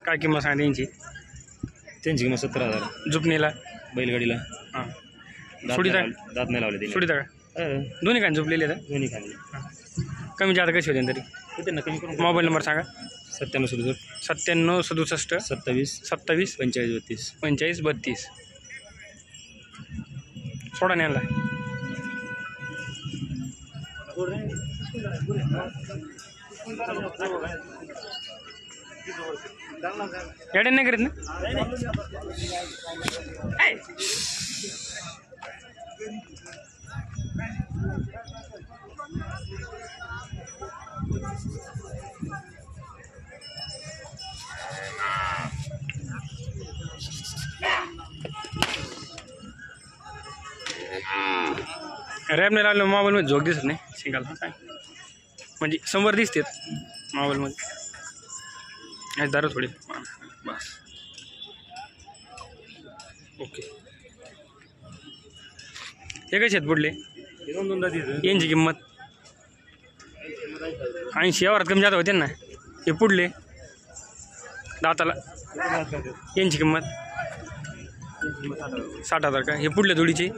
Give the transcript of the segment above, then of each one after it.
काय किंमत सांगा त्यांची? त्यांची किंमत 70,000. झुपणीला बैलगाडीला हां दात सुडीता नाही दात नाही लावले सुडीता का दोन्ही काय झुपलेले आहेत? दोन्ही खाली कमी जादा कशी होते तरी? त्यांना कमी करून मोबाईल नंबर सांगा. 97 97 67 27 27 45 32. 45 32. सोडा न्यायला गाड्या नाही करीत ना? रॅप नाही लावलं मोबाईलमध्ये झोक दिसत नाही सिंगल काय म्हणजे समोर दिसते मोबाईलमध्ये दारू थोडी बस ओके. हे कसे आहेत पुढले? यांची किंमत 80 यावर कमी जात होते ना. हे पुढले दाताला यांची किंमत 60,000 का? हे पुढल्या जोडीचे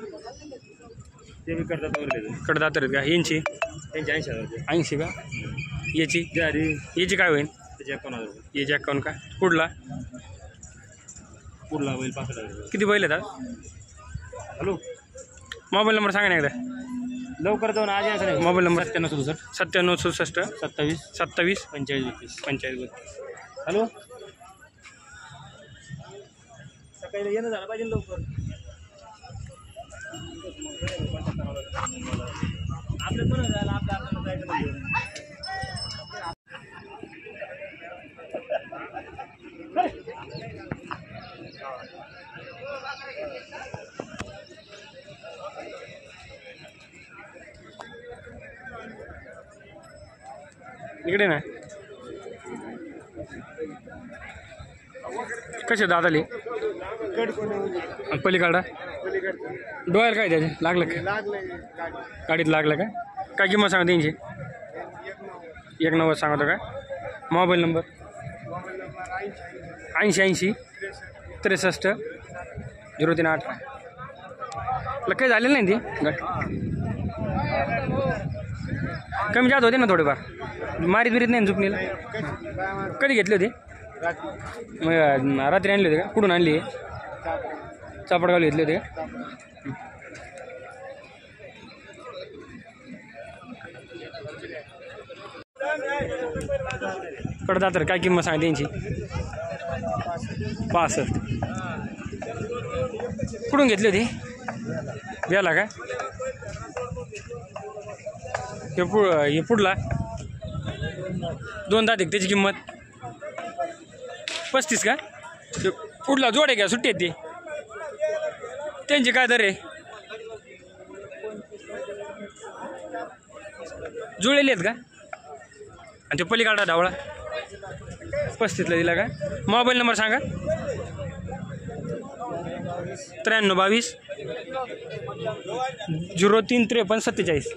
कडदात आहेत का? यांची 80 का? याची काय होईल? याची 51 का? पुढला बैल 65,000. किती बैल आहेत? हॅलो मोबाईल नंबर सांगा ना एकदा. लवकर जाऊन आज यायचं नाही. Mobile number 97 97 67 27 27 45 45. हॅलो सकाळी येणं झालं पाहिजे लवकर. आपलं बरं झालं आपल्याला जायचं म्हणजे इकडे ना कसे दादाली पलीकडा डोळ्याला काय त्याचे लागलं का? गाडीत लागलं का? काय किंमत सांगा त्यांची? 190 सांगतो का? Mobile number 80 63 0318. काही झालेलं नाही ते गट कमी जात होते ना थोडेफार मारीत बिरीत नाही झुपणीला. कधी घेतले होते? मग रात्री आणले होते का? कुठून आणली? चापडगावला घेतले होते का? कडदात काय किंमत सांगा त्यांची? 65. कुठून घेतली होती? द्याला का? हे पुढला 2 दात एक त्याची किंमत 35 का? पुढला जोड आहे का? सुट्टी आहेत ती त्यांची काय दर आहे? जुळलेली आहेत का? आणि ते पलीकडा ढावळा 35ला दिला का? मोबाईल नंबर सांगा. 93 22 03 53 47.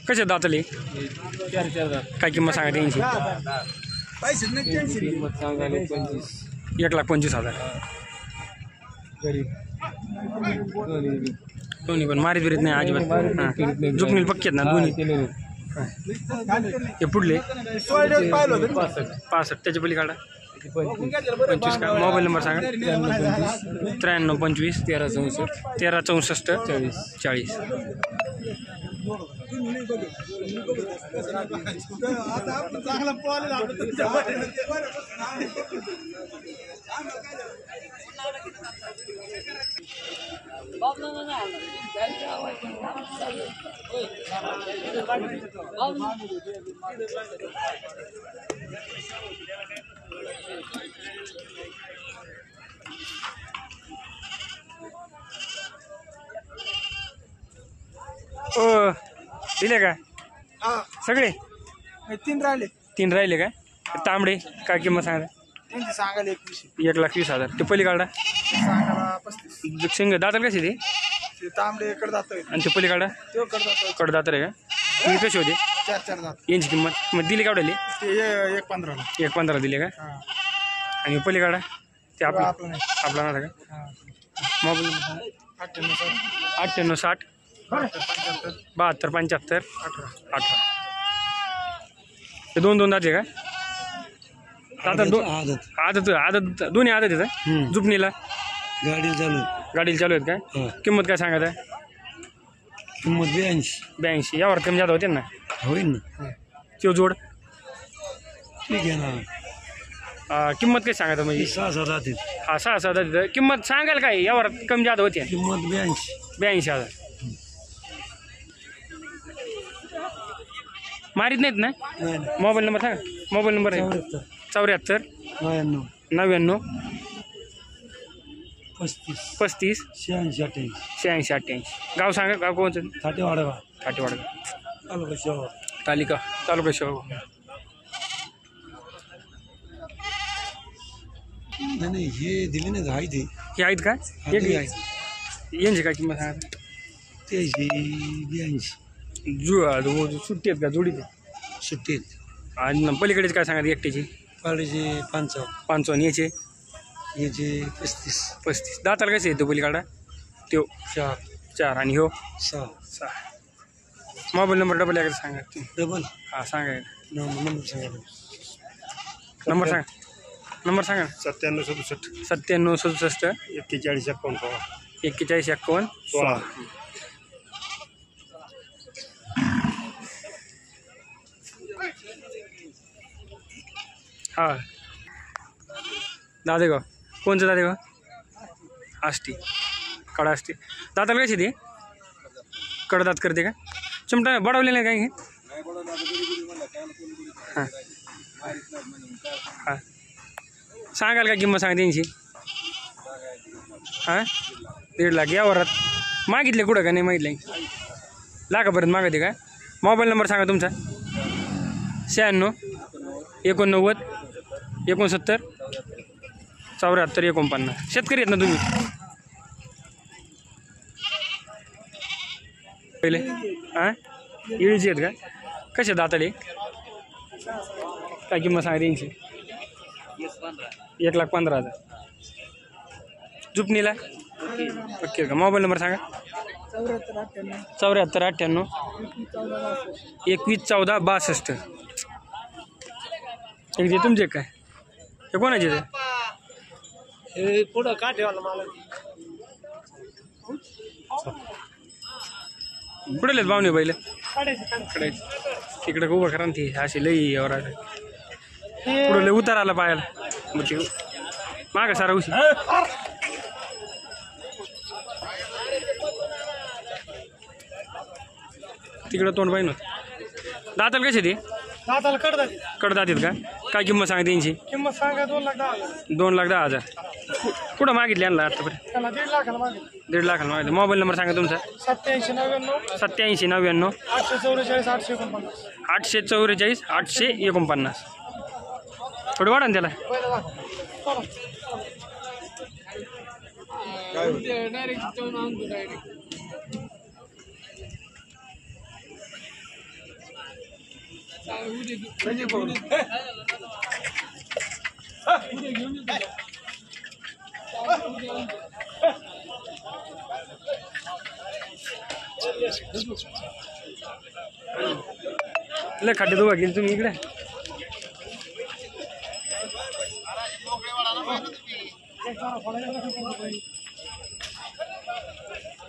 कसे दातले? 4,000. काय किंमत सांगा त्यांची? 1,25,000. दोन्ही पण मारीत बिरीत नाही अजिबात. झुकणी पक्की आहेत ना दोन्ही. हे पुढले 65 त्याच्या पलीकडा 25 का? मोबाईल नंबर सांगा. 93 25 13 64 40. दिले का सगळे? 3 राहिले का? तांबडे काय किंमत सांगा? सांगायला 1,20,000. ते पलीकडा शिंग दाताल कशी ते? तांबडे कडदात आणि ते पलीकडा कडदातर आहे का? तुम्ही कशी होते? 4 दात यांची किंमत मग दिली का आवडेली? ते 1.15 1.15 दिले का? हां आणि पलीकडा ते आपला आपलं नाही आपला ना का? हां मोबाईल 98 60 72 75 18 ते दोन दाते का? आता आदत दोन्ही आदत आहेत जुपणीला गाडी चालू चालू आहेत का? किंमत काय सांगत आहे? किंमत 82 यावर कमी जादा होते ना? होईल ना तो जोड ठीक आहे ना किंमत काय सांगत म्हणजे? 6 राहतील हा 6 तिथं किंमत सांगाल काय यावर कमी जादा होते? किंमत 82,000 मारीत नाहीत ना? नाही मोबाईल नंबर सांगा. मोबाईल नंबर आहे 74 99 35 35 86 88 86 88. गाव सांगा. गाव कोणचं? वाडा काटेवाडगाव तालुका शहर तालुका शेवगाव. नाही हे दिले नाही आहे ते हे आहेत का? हा, एक ते आहे. यांची काय किंमत सांगा? त्याची 82 सुट्टी आहेत का जोडी ते? सुट्टीत आणि पलीकडेच काय सांगा एकट्याची? पाडीचे 55 55 याचे याचे 35 35. दाताला कसे येतो पलीकडा? त्यो 4 आणि हो 6 6. मोबाईल नंबर डबल एकदा सांगा. डबल हा सांगा. नंबर सांगा नंबर सांगा. 97 67 97 67 41 51 41 51 16. हा दादेगाव. कोणचं दादेगाव? आष्टी कडा आष्टी. दाताला कशी ते? कडदात करते का? चिमटा बडवलेलं आहे काय हे? हां हां सांगाल का किंमत सांगा त्यांची? हां 1.5 लाख यावरात मागितले कुठं का नाही मागितले? लाखापर्यंत मागते का? मोबाईल नंबर सांगा तुमचा. 96 89 69 74 49. शेतकरी आहेत ना तुम्ही? पहिले हां इळीचे आहेत का? कसे दाताले? काय किंमत सांगा त्यांची? 1,15,000. जुपणीला ओके का? मोबाईल नंबर सांगा. 74 98 21 14 62. एक जे तुमचे काय? हे कोणाचे ते? हे पुढं काठेवाला मला कुठे आहेत पाहुणे बैल? तिकडे उभं करा ना ती अशी लई यावर पुढं लई उतार आला पायाला मग ते मागा सारा उशी. तिकडं तोंड पाहिजे. दाताल कसे ते? दाताला कडदात आहेत का? काय किंमत सांगा त्यांची? किंमत सांगा 2,10,000 2,10,000. कुठं मागितले आणला आतापर्यंत? त्याला 1.5 लाखाला मागे 1.5 लाखाला मागितले. मोबाईल नंबर सांगा तुमचा. 87 99 87 99 844 849. 844 849. थोडी वाढा ना त्याला. पहिला दाखव लय खड्डे उभा गेली तुम्ही इकडे.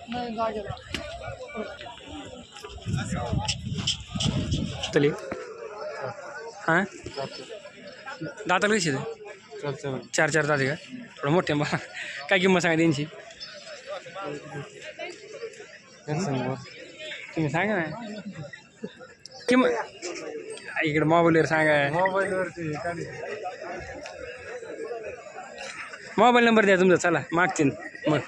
नाही जागेला चले हां दाताला कशी ते? 4 दाते का? थोडं मोठे मला काय किंमत सांगा त्यांची? तुम्ही सांगा ना किंमत. इकडे मोबाईलवर सांगा. मोबाईल नंबर द्या तुमचा. चला मागतील मग